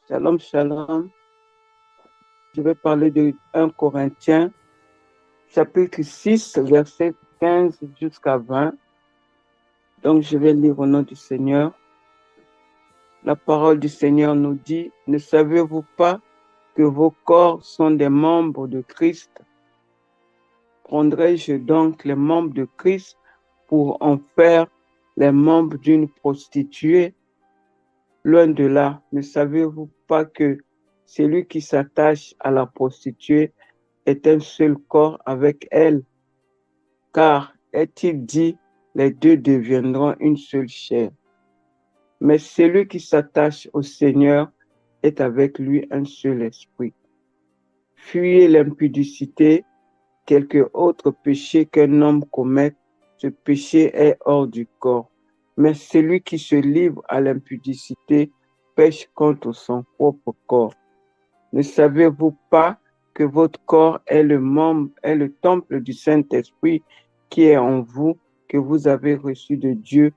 Shalom, shalom. Je vais parler de 1 Corinthiens, chapitre 6, verset 15 jusqu'à 20. Donc, je vais lire au nom du Seigneur. La parole du Seigneur nous dit, « Ne savez-vous pas que vos corps sont des membres de Christ? Prendrai-je donc les membres de Christ pour en faire les membres d'une prostituée? Loin de là, ne savez-vous pas que celui qui s'attache à la prostituée est un seul corps avec elle? Car est-il dit, les deux deviendront une seule chair. Mais celui qui s'attache au Seigneur est avec lui un seul esprit. Fuyez l'impudicité, quelque autre péché qu'un homme commette, ce péché est hors du corps. Mais celui qui se livre à l'impudicité pêche contre son propre corps. Ne savez-vous pas que votre corps est le temple du Saint-Esprit qui est en vous, que vous avez reçu de Dieu,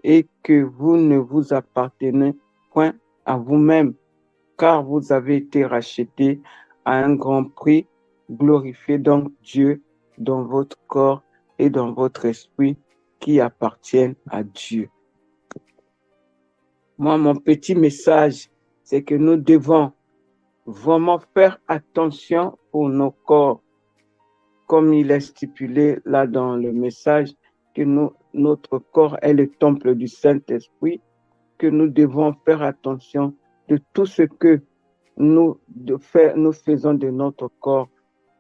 et que vous ne vous appartenez point à vous-même, car vous avez été rachetés à un grand prix. Glorifiez donc Dieu dans votre corps et dans votre esprit qui appartiennent à Dieu. Moi, mon petit message, c'est que nous devons vraiment faire attention pour nos corps, comme il est stipulé là dans le message, que notre corps est le temple du Saint-Esprit, que nous devons faire attention de tout ce que nous faisons de notre corps.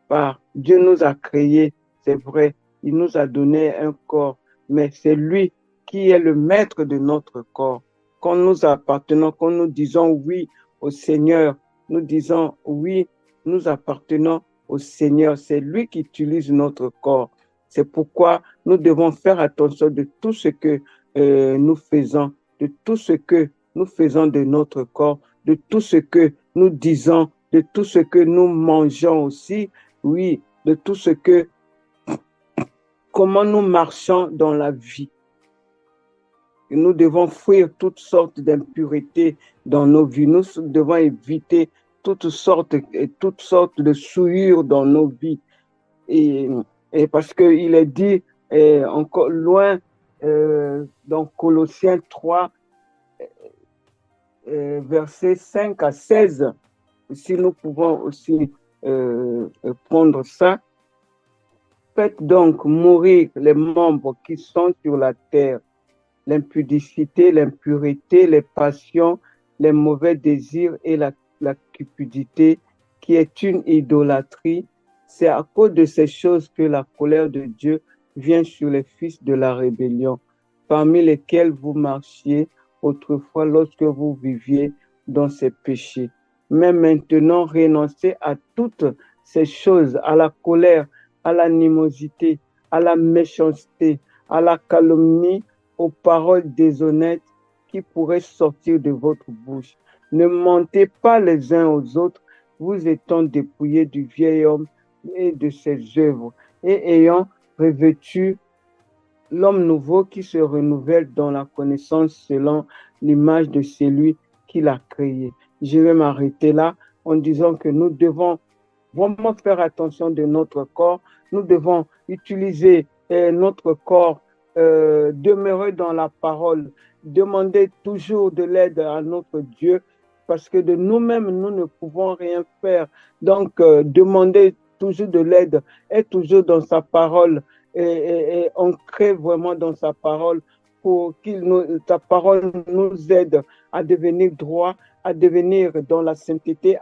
Car Dieu nous a créés, c'est vrai, il nous a donné un corps, mais c'est lui qui est le maître de notre corps. Quand nous appartenons, quand nous disons oui au Seigneur, nous disons oui, nous appartenons au Seigneur, c'est lui qui utilise notre corps. C'est pourquoi nous devons faire attention de tout ce que nous faisons, de tout ce que nous faisons de notre corps, de tout ce que nous disons, de tout ce que nous mangeons aussi, oui, de tout ce que, comment nous marchons dans la vie. Et nous devons fuir toutes sortes d'impuretés dans nos vies. Nous devons éviter toutes sortes de souillures dans nos vies. Et parce qu'il est dit encore loin dans Colossiens 3, versets 5 à 16, si nous pouvons aussi prendre ça. Faites donc mourir les membres qui sont sur la terre, l'impudicité, l'impureté, les passions, les mauvais désirs et la cupidité, qui est une idolâtrie. C'est à cause de ces choses que la colère de Dieu vient sur les fils de la rébellion, parmi lesquels vous marchiez autrefois lorsque vous viviez dans ces péchés. Mais maintenant, renoncez à toutes ces choses, à la colère, à l'animosité, à la méchanceté, à la calomnie, aux paroles déshonnêtes qui pourraient sortir de votre bouche. Ne mentez pas les uns aux autres, vous étant dépouillés du vieil homme et de ses œuvres, et ayant revêtu l'homme nouveau qui se renouvelle dans la connaissance selon l'image de celui qui l'a créé. Je vais m'arrêter là en disant que nous devons vraiment faire attention de notre corps. Nous devons utiliser notre corps, demeurer dans la parole, demander toujours de l'aide à notre Dieu, parce que de nous-mêmes, nous ne pouvons rien faire. Donc, demander toujours de l'aide, être toujours dans sa parole, et ancrer vraiment dans sa parole pour sa parole nous aide à devenir droit, à devenir dans la sainteté,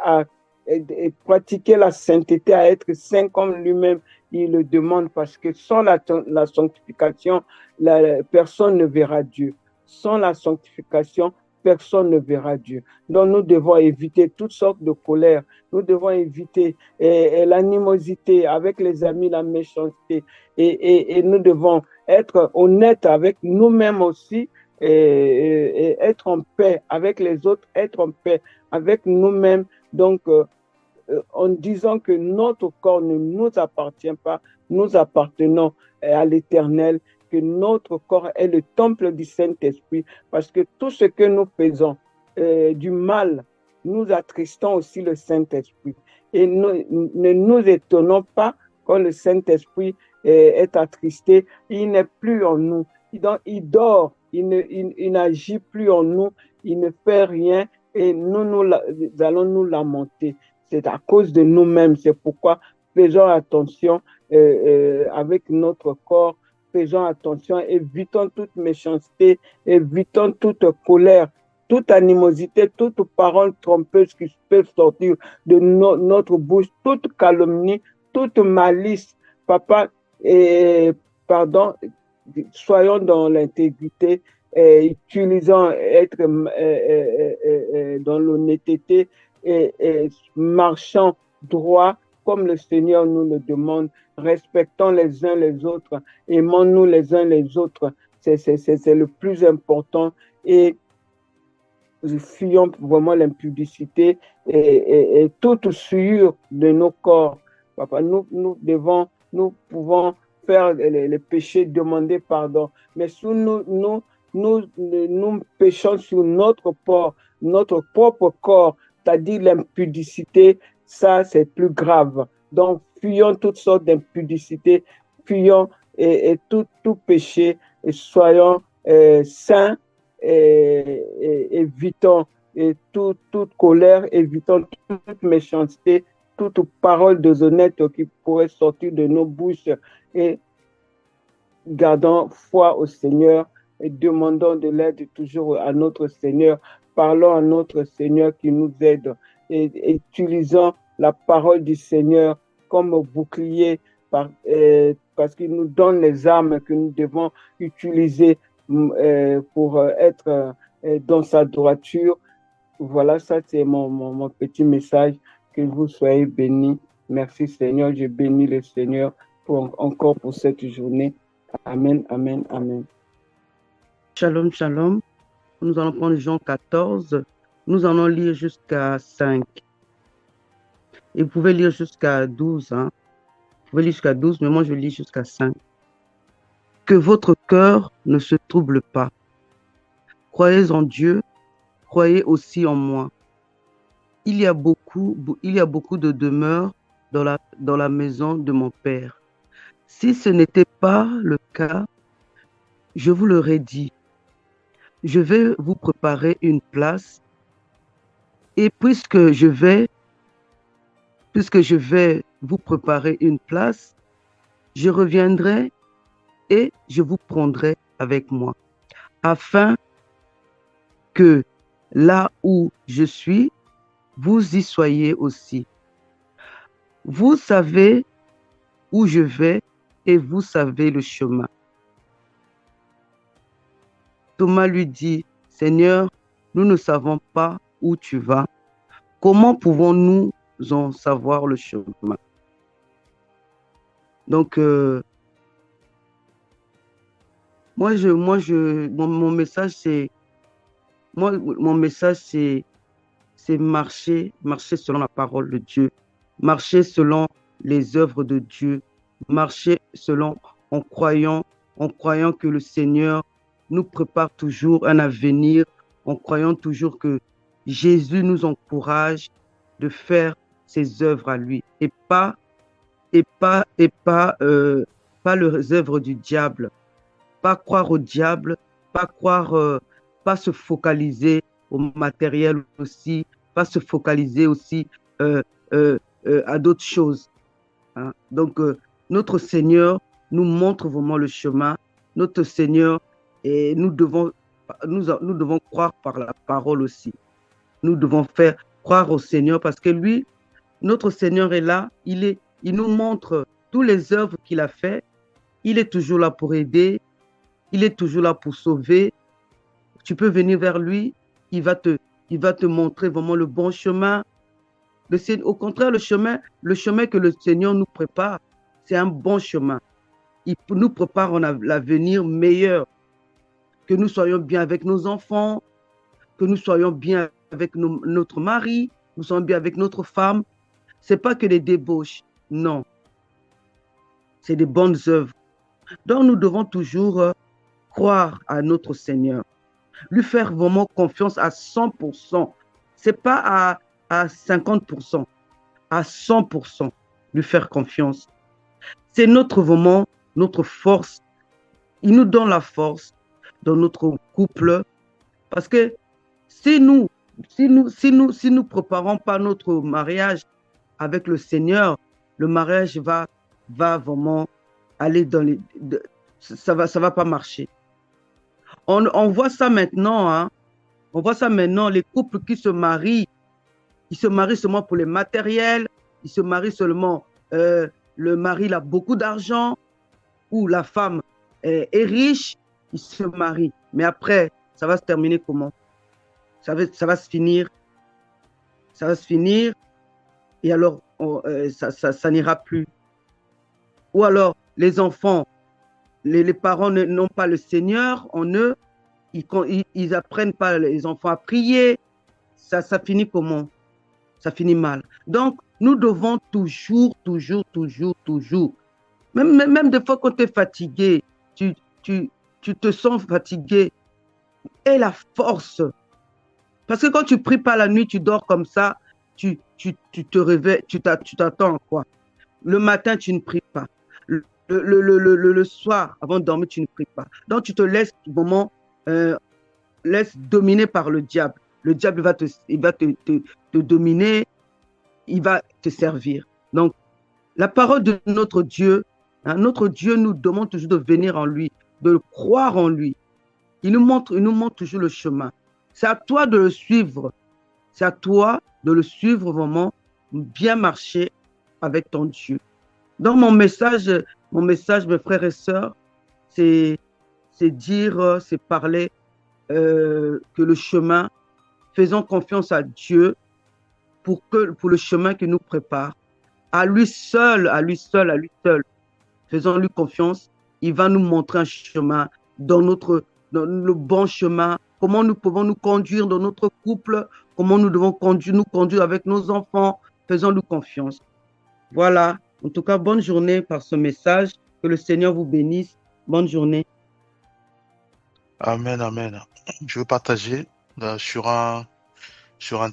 et pratiquer la sainteté, à être saint comme lui-même il le demande, parce que sans la sanctification, personne ne verra Dieu. Sans la sanctification, personne ne verra Dieu. Donc nous devons éviter toutes sortes de colère, nous devons éviter l'animosité avec les amis, la méchanceté, et nous devons être honnêtes avec nous-mêmes aussi, et être en paix avec les autres, être en paix avec nous-mêmes. Donc, en disant que notre corps ne nous appartient pas, nous appartenons à l'Éternel, que notre corps est le temple du Saint-Esprit, parce que tout ce que nous faisons du mal nous attristons aussi le Saint-Esprit. Et ne nous étonnons pas quand le Saint-Esprit est attristé, il n'est plus en nous. Donc, il dort, il n'agit plus en nous, il ne fait rien et nous allons nous lamenter. C'est à cause de nous-mêmes. C'est pourquoi faisons attention avec notre corps, faisons attention, évitons toute méchanceté, évitons toute colère, toute animosité, toute parole trompeuse qui peut sortir de notre bouche, toute calomnie, toute malice. Papa, pardon, soyons dans l'intégrité, utilisons, être dans l'honnêteté et marchant droit comme le Seigneur nous le demande, respectons les uns les autres, aimons-nous les uns les autres, c'est le plus important et fuyons vraiment l'impudicité et toute souillure de nos corps. Papa, nous pouvons faire les péchés, demander pardon, mais si nous péchons sur notre propre corps, c'est-à-dire l'impudicité, ça c'est plus grave. Donc, fuyons toutes sortes d'impudicité, fuyons et tout péché et soyons saints et évitons toute colère, évitons toute méchanceté, toute parole déshonnête qui pourrait sortir de nos bouches et gardons foi au Seigneur et demandons de l'aide toujours à notre Seigneur. Parlons à notre Seigneur qui nous aide et utilisons la parole du Seigneur comme bouclier parce qu'il nous donne les armes que nous devons utiliser pour être dans sa droiture. Voilà, ça c'est mon petit message. Que vous soyez bénis. Merci Seigneur, je bénis le Seigneur encore pour cette journée. Amen, amen, amen. Shalom, shalom. Nous allons prendre Jean 14. Nous allons lire jusqu'à 5. Et vous pouvez lire jusqu'à 12. Hein. Vous pouvez lire jusqu'à 12, mais moi je lis jusqu'à 5. Que votre cœur ne se trouble pas. Croyez en Dieu, croyez aussi en moi. Il y a beaucoup de demeures dans la maison de mon Père. Si ce n'était pas le cas, je vous l'aurais dit. Je vais vous préparer une place. Et puisque je vais vous préparer une place, je reviendrai et je vous prendrai avec moi, afin que là où je suis, vous y soyez aussi. Vous savez où je vais et vous savez le chemin. Thomas lui dit, Seigneur, nous ne savons pas où tu vas. Comment pouvons-nous en savoir le chemin? Donc, mon message, c'est marcher selon la parole de Dieu, marcher selon les œuvres de Dieu, marcher en croyant que le Seigneur nous prépare toujours un avenir, en croyant toujours que Jésus nous encourage de faire ses œuvres à lui et pas les œuvres du diable, pas croire au diable, pas se focaliser au matériel aussi, pas se focaliser aussi à d'autres choses. Hein. Donc, notre Seigneur nous montre vraiment le chemin. Notre Seigneur, et nous devons croire par la parole aussi. Nous devons faire croire au Seigneur parce que lui, notre Seigneur est là. Il nous montre toutes les œuvres qu'il a fait. Il est toujours là pour aider. Il est toujours là pour sauver. Tu peux venir vers lui. Il va te montrer vraiment le bon chemin. Au contraire, le chemin que le Seigneur nous prépare, c'est un bon chemin. Il nous prépare en l'avenir meilleur. Que nous soyons bien avec nos enfants, que nous soyons bien avec notre mari, nous soyons bien avec notre femme. Ce n'est pas que des débauches, non. C'est des bonnes œuvres. Donc nous devons toujours croire à notre Seigneur, lui faire vraiment confiance à 100%. C'est pas à 50%, à 100% lui faire confiance. C'est notre moment, notre force. Il nous donne la force dans notre couple parce que si nous préparons pas notre mariage avec le Seigneur, le mariage va vraiment aller dans les, ça va pas marcher. On voit ça maintenant, hein. On voit ça maintenant, les couples qui se marient, ils se marient seulement pour les matériels, ils se marient seulement, le mari il a beaucoup d'argent ou la femme est riche, ils se marient. Mais après, ça va se terminer comment? Ça va se finir, ça va se finir, et alors ça n'ira plus. Ou alors, les enfants, les parents n'ont pas le Seigneur en eux, ils apprennent pas les enfants à prier, ça finit comment? Ça finit mal. Donc, nous devons toujours, même des fois quand tu es fatigué, tu, tu te sens fatigué, aie la force. Parce que quand tu pries pas la nuit, tu dors comme ça, tu te réveilles, tu t'attends quoi? Le matin, tu ne pries pas. Le soir, avant de dormir, tu ne pries pas. Donc, tu te laisses moment, laisse dominer par le diable. Le diable il va te dominer, il va te servir. Donc, la parole de hein, notre Dieu nous demande toujours de venir en lui, de croire en lui. Il nous montre toujours le chemin. C'est à toi de le suivre. C'est à toi de le suivre vraiment, bien marcher avec ton Dieu. Donc, mes frères et sœurs, c'est dire, c'est parler que le chemin, faisons confiance à Dieu pour le chemin qu'il nous prépare. À lui seul, à lui seul, à lui seul. Faisons-lui confiance. Il va nous montrer un chemin dans le bon chemin. Comment nous pouvons nous conduire dans notre couple. Comment nous devons nous conduire avec nos enfants. Faisons-lui confiance. Voilà. En tout cas, bonne journée par ce message. Que le Seigneur vous bénisse. Bonne journée. Amen, amen. Je veux partager sur un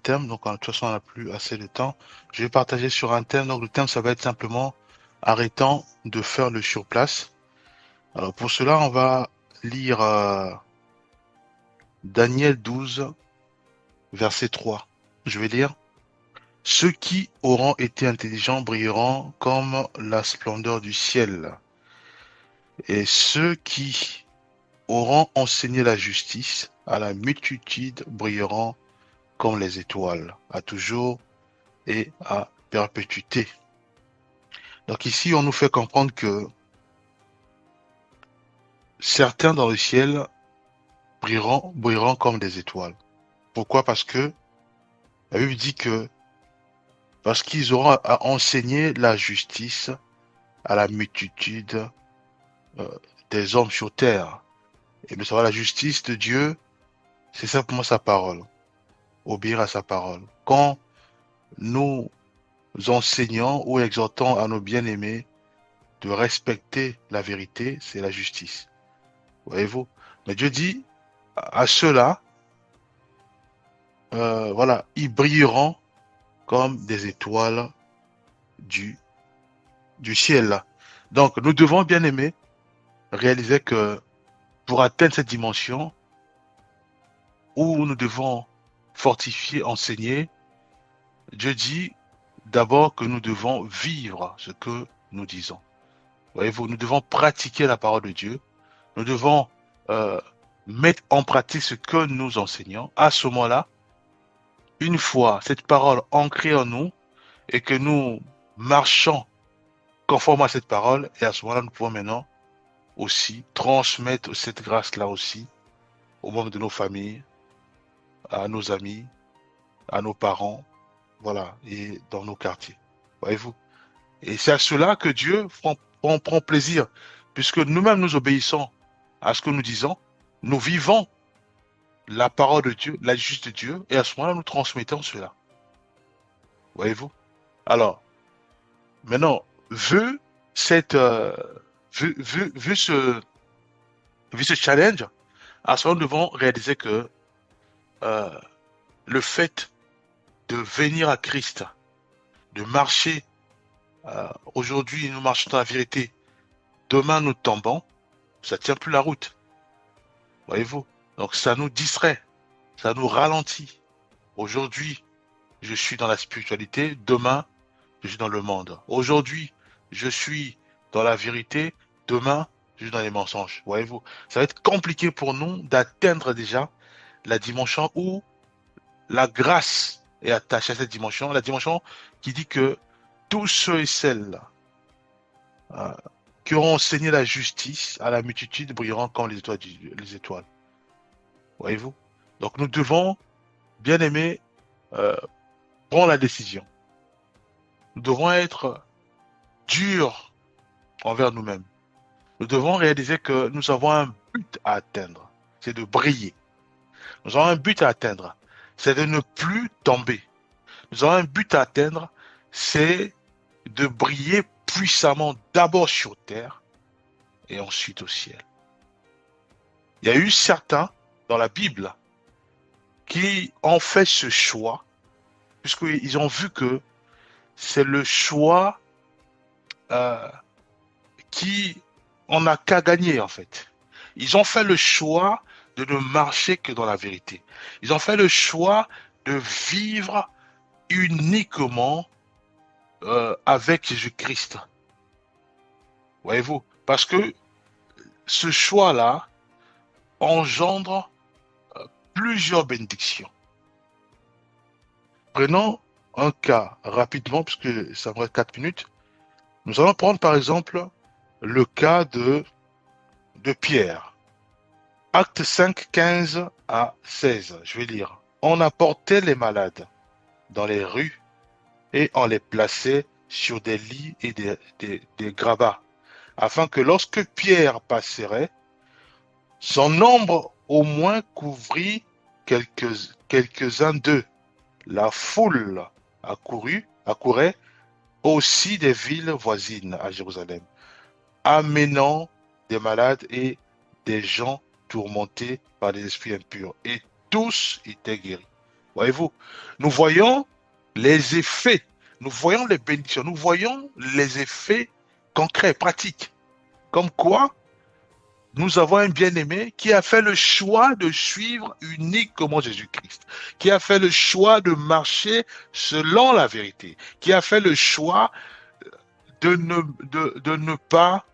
thème. Donc, de toute façon, on n'a plus assez de temps. Je vais partager sur un thème. Donc, le thème, ça va être simplement arrêtant de faire le surplace. Alors, pour cela, on va lire Daniel 12, verset 3. Je vais lire. Ceux qui auront été intelligents brilleront comme la splendeur du ciel. Et ceux qui auront enseigné la justice à la multitude brilleront comme les étoiles, à toujours et à perpétuité. Donc ici, on nous fait comprendre que certains dans le ciel brilleront comme des étoiles. Pourquoi? Parce que la Bible dit que parce qu'ils auront à enseigner la justice à la multitude des hommes sur terre. Et de savoir la justice de Dieu, c'est simplement sa parole. Obéir à sa parole. Quand nous enseignons ou exhortons à nos bien-aimés de respecter la vérité, c'est la justice. Voyez-vous? Mais Dieu dit à ceux-là, voilà, ils brilleront comme des étoiles du ciel. Donc, nous devons, bien aimer, réaliser que pour atteindre cette dimension où nous devons fortifier, enseigner, Dieu dit d'abord que nous devons vivre ce que nous disons. Voyez-vous, nous devons pratiquer la parole de Dieu. Nous devons mettre en pratique ce que nous enseignons. À ce moment-là, une fois cette parole ancrée en nous et que nous marchons conformément à cette parole, et à ce moment-là, nous pouvons maintenant aussi transmettre cette grâce-là aussi aux membres de nos familles, à nos amis, à nos parents, voilà, et dans nos quartiers. Voyez-vous? Et c'est à cela que Dieu prend plaisir, puisque nous-mêmes nous obéissons à ce que nous disons, nous vivons la parole de Dieu, la justice de Dieu, et à ce moment-là, nous transmettons cela. Voyez-vous? Alors, maintenant, vu ce challenge, à ce moment, nous devons réaliser que le fait de venir à Christ, de marcher. Aujourd'hui, nous marchons dans la vérité. Demain, nous tombons. Ça ne tient plus la route. Voyez-vous? Donc, ça nous distrait. Ça nous ralentit. Aujourd'hui, je suis dans la spiritualité. Demain, je suis dans le monde. Aujourd'hui, je suis dans la vérité. Demain, je suis dans les mensonges. Voyez-vous? Ça va être compliqué pour nous d'atteindre déjà la dimension où la grâce est attachée à cette dimension. La dimension qui dit que tous ceux et celles qui auront enseigné la justice à la multitude brilleront comme les étoiles. Voyez-vous? Donc nous devons, bien aimés, prendre la décision. Nous devons être durs envers nous-mêmes. Nous devons réaliser que nous avons un but à atteindre. C'est de briller. Nous avons un but à atteindre. C'est de ne plus tomber. Nous avons un but à atteindre. C'est de briller puissamment d'abord sur terre et ensuite au ciel. Il y a eu certains dans la Bible qui ont fait ce choix puisqu'ils ont vu que c'est le choix qui on n'a qu'à gagner en fait. Ils ont fait le choix de ne marcher que dans la vérité. Ils ont fait le choix de vivre uniquement avec Jésus-Christ. Voyez-vous? Parce que ce choix-là engendre plusieurs bénédictions. Prenons un cas rapidement, puisque ça me reste 4 minutes. Nous allons prendre par exemple le cas de Pierre. Acte 5, 15 à 16. Je vais lire. On apportait les malades dans les rues et on les plaçait sur des lits et des gravats, afin que lorsque Pierre passerait, son nombre au moins couvrit quelques-uns d'eux. La foule accourait aussi des villes voisines à Jérusalem, amenant des malades et des gens tourmentés par des esprits impurs. Et tous étaient guéris. Voyez-vous, nous voyons les effets, nous voyons les bénédictions, nous voyons les effets concrets, pratiques. Comme quoi, nous avons un bien-aimé qui a fait le choix de suivre uniquement Jésus-Christ, qui a fait le choix de marcher selon la vérité, qui a fait le choix de ne pas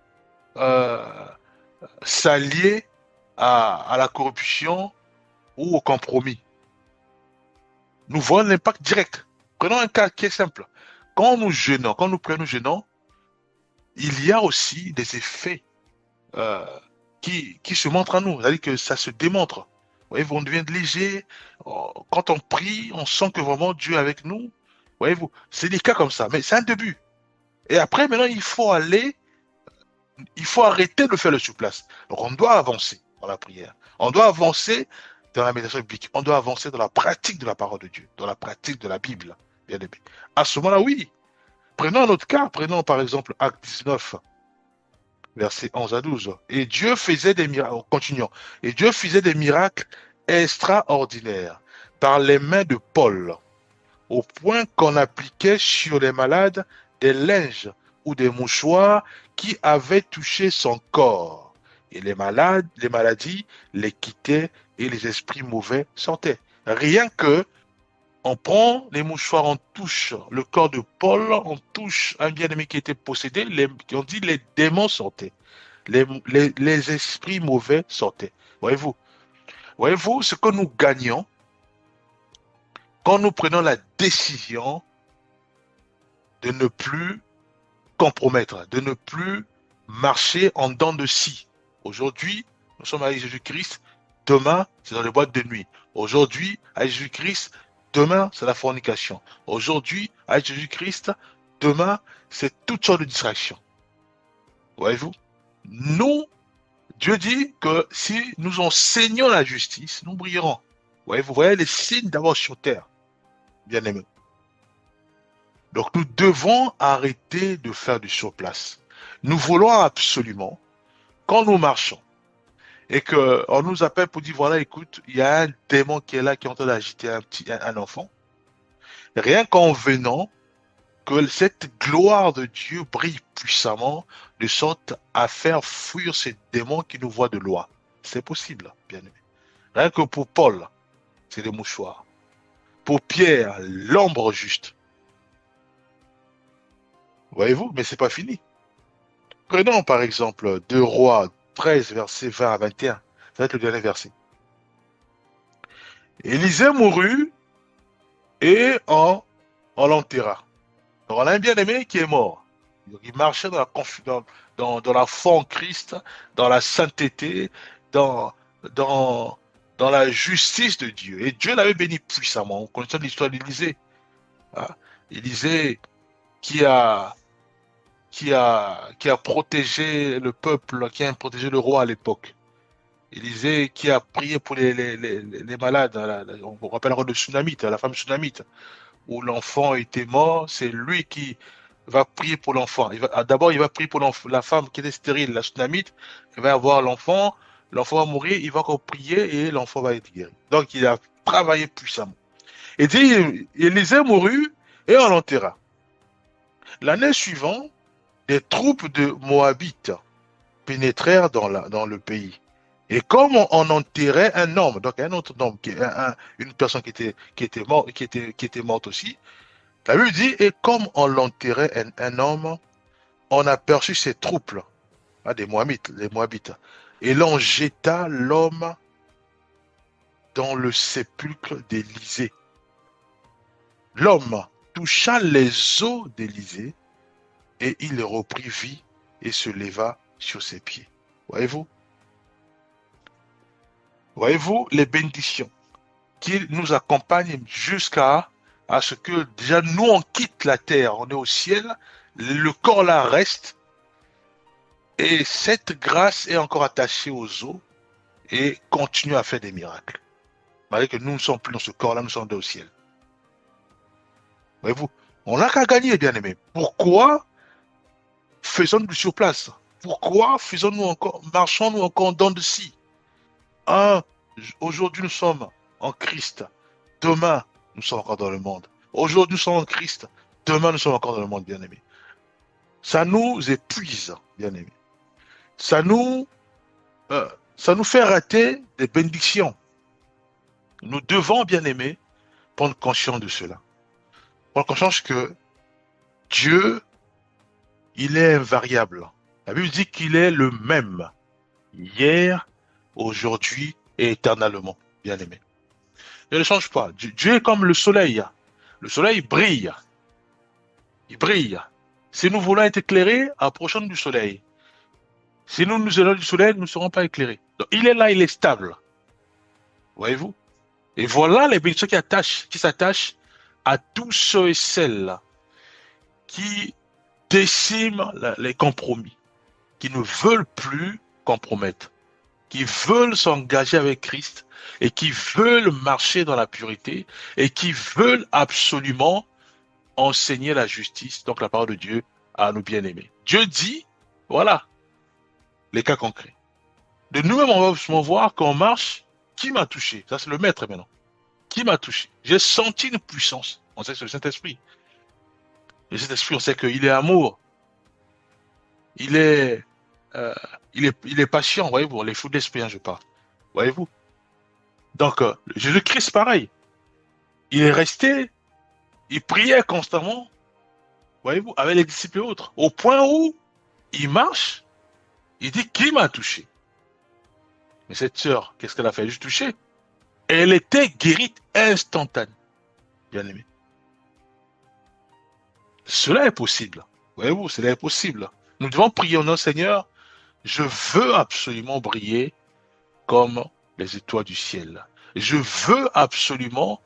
s'allier à la corruption ou au compromis. Nous voyons l'impact direct. Prenons un cas qui est simple. Quand nous jeûnons, quand nous jeûnons, il y a aussi des effets qui se montrent à nous. C'est-à-dire que ça se démontre. Vous voyez, on devient léger. Quand on prie, on sent que vraiment Dieu est avec nous. Voyez-vous, c'est des cas comme ça. Mais c'est un début. Et après, maintenant, il faut arrêter de faire le sur-place. Donc, on doit avancer dans la prière. On doit avancer dans la méditation biblique. On doit avancer dans la pratique de la parole de Dieu, dans la pratique de la Bible. Bien aimé. À ce moment-là, oui. Prenons un autre cas. Prenons par exemple Acte 19, versets 11 à 12. Et Dieu faisait des miracles. Continuons. Et Dieu faisait des miracles extraordinaires par les mains de Paul, au point qu'on appliquait sur les malades des linges ou des mouchoirs qui avaient touché son corps. Et les maladies les quittaient et les esprits mauvais sortaient. Rien que on prend les mouchoirs, on touche le corps de Paul, on touche un bien-aimé qui était possédé, on dit les démons sortaient. Les esprits mauvais sortaient. Voyez-vous ce que nous gagnons quand nous prenons la décision de ne plus compromettre, de ne plus marcher en dents de scie. Aujourd'hui, nous sommes avec Jésus-Christ. Demain, c'est dans les boîtes de nuit. Aujourd'hui, avec Jésus-Christ, demain, c'est la fornication. Aujourd'hui, avec Jésus-Christ, demain, c'est toutes sortes de distractions. Voyez-vous? Nous, Dieu dit que si nous enseignons la justice, nous brillerons. Vous voyez les signes d'abord sur terre, bien aimés. Donc nous devons arrêter de faire du surplace. Nous voulons absolument, quand nous marchons, et qu'on nous appelle pour dire, voilà, écoute, il y a un démon qui est là, qui est en train d'agiter un enfant, rien qu'en venant, que cette gloire de Dieu brille puissamment, de sorte à faire fuir ces démons qui nous voient de loin. C'est possible, bien aimé. Rien que pour Paul, c'est des mouchoirs. Pour Pierre, l'ombre juste. Voyez-vous, mais c'est pas fini. Prenons par exemple 2 Rois 13, versets 20 à 21. Ça va être le dernier verset. Élisée mourut et on l'enterra. Donc, on a un bien-aimé qui est mort. Il marchait dans la foi en Christ, dans la sainteté, dans, dans la justice de Dieu. Et Dieu l'avait béni puissamment. On connaît l'histoire d'Élisée. Hein? Élisée qui a protégé le peuple, qui a protégé le roi à l'époque. Élisée qui a prié pour les malades. On rappellera le tsunamite, la femme tsunamite, où l'enfant était mort. C'est lui qui va prier pour l'enfant. D'abord, il va prier pour la femme qui était stérile, la tsunamite. Il va avoir l'enfant. L'enfant va mourir. Il va encore prier et l'enfant va être guéri. Donc, il a travaillé puissamment. Et dit, Élisée mourut et on l'enterra. L'année suivante, des troupes de Moabites pénétrèrent dans le pays. Et comme on enterrait un homme, donc un autre homme, une personne qui était morte aussi, la Bible dit, et comme on l'enterrait un homme, on aperçut ces troupes, des Moabites, les Moabites, et l'on jeta l'homme dans le sépulcre d'Élisée. L'homme toucha les os d'Élisée, et il reprit vie et se leva sur ses pieds. Voyez-vous? Voyez-vous les bénédictions qui nous accompagnent jusqu'à ce que déjà nous on quitte la terre, on est au ciel, le corps là reste et cette grâce est encore attachée aux os et continue à faire des miracles. Malgré que nous ne sommes plus dans ce corps là, nous sommes au ciel. Voyez-vous, on n'a qu'à gagner, bien aimé. Pourquoi faisons-nous sur place? Pourquoi marchons-nous encore en dents de scie? Aujourd'hui nous sommes en Christ. Demain, nous sommes encore dans le monde. Aujourd'hui, nous sommes en Christ. Demain, nous sommes encore dans le monde, bien-aimés. Ça nous épuise, bien-aimés. Ça nous fait rater des bénédictions. Nous devons, bien-aimés, prendre conscience de cela. Prendre conscience que Dieu, il est invariable. La Bible dit qu'il est le même, hier, aujourd'hui et éternellement, bien-aimés. Il ne change pas. Dieu est comme le soleil. Le soleil brille. Il brille. Si nous voulons être éclairés, approchons du soleil. Si nous nous éloignons du soleil, nous ne serons pas éclairés. Donc, il est là, il est stable. Voyez-vous? Et voilà les bénédictions qui s'attachent à tous ceux et celles qui déciment les compromis, qui ne veulent plus compromettre, qui veulent s'engager avec Christ et qui veulent marcher dans la pureté et qui veulent absolument enseigner la justice, donc la parole de Dieu à nos bien-aimés. Dieu dit, voilà, les cas concrets. De nous-mêmes, on va voir qu'on marche, qui m'a touché? Ça, c'est le maître maintenant. Qui m'a touché? J'ai senti une puissance. On sait que c'est le Saint-Esprit. Le Saint-Esprit, on sait qu'il est amour. Il est patient, voyez-vous, les fous d'esprit, je parle. Voyez-vous? Donc, Jésus-Christ, pareil. Il est resté, il priait constamment, voyez-vous, avec les disciples et autres, au point où il marche, il dit, qui m'a touché? Mais cette sœur, qu'est-ce qu'elle a fait? Juste toucher. Elle était guérie instantanée, bien aimé. Cela est possible. Voyez-vous, cela est possible. Nous devons prier au nom Seigneur, je veux absolument briller comme les étoiles du ciel. Je veux absolument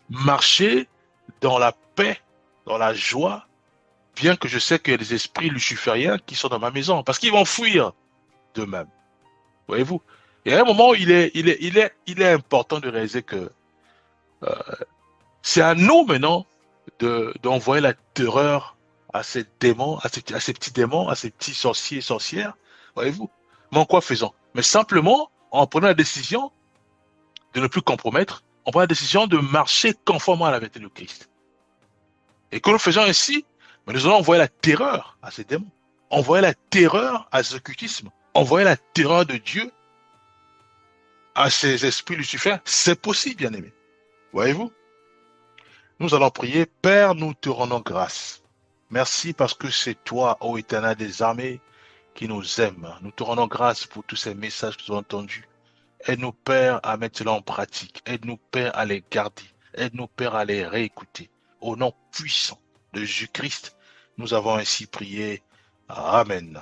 marcher dans la paix, dans la joie, bien que je sais qu'il y a des esprits lucifériens qui sont dans ma maison, parce qu'ils vont fuir d'eux-mêmes. Voyez-vous? Et à un moment, il est important de réaliser que c'est à nous maintenant d'envoyer la terreur à ces démons, à ces petits démons, à ces petits sorciers et sorcières. Voyez-vous? Mais en quoi faisons? Mais simplement en prenant la décision de ne plus compromettre, on prend la décision de marcher conformément à la vérité de Christ. Et que nous faisons ainsi, mais nous allons envoyer la terreur à ces démons, envoyer la terreur à ce occultisme, envoyer la terreur de Dieu à ces esprits Lucifer. C'est possible, bien-aimés. Voyez-vous? Nous allons prier. Père, nous te rendons grâce. Merci parce que c'est toi, ô Éternel des armées, qui nous aime. Nous te rendons grâce pour tous ces messages que nous avons entendus. Aide-nous, Père, à mettre cela en pratique. Aide-nous, Père, à les garder. Aide-nous, Père, à les réécouter. Au nom puissant de Jésus-Christ, nous avons ainsi prié. Amen.